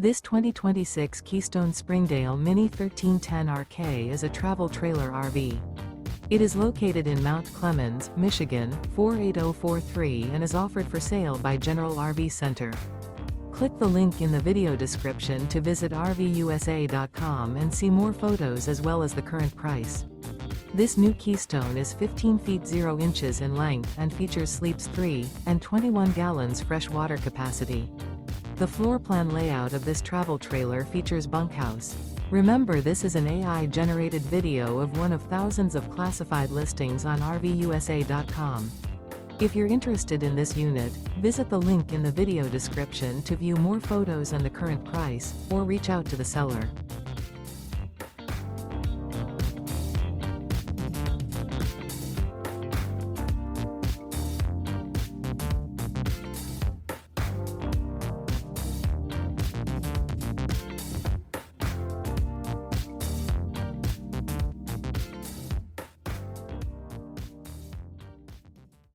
This 2026 Keystone Springdale Mini 1310RK is a travel trailer RV. It is located in Mount Clemens, Michigan, 48043 and is offered for sale by General RV Center. Click the link in the video description to visit RVUSA.com and see more photos as well as the current price. This new Keystone is 15 feet 0 inches in length and features sleeps 3 and 21 gallons fresh water capacity. The floor plan layout of this travel trailer features bunkhouse. Remember, this is an AI-generated video of one of thousands of classified listings on RVUSA.com. If you're interested in this unit, visit the link in the video description to view more photos and the current price, or reach out to the seller.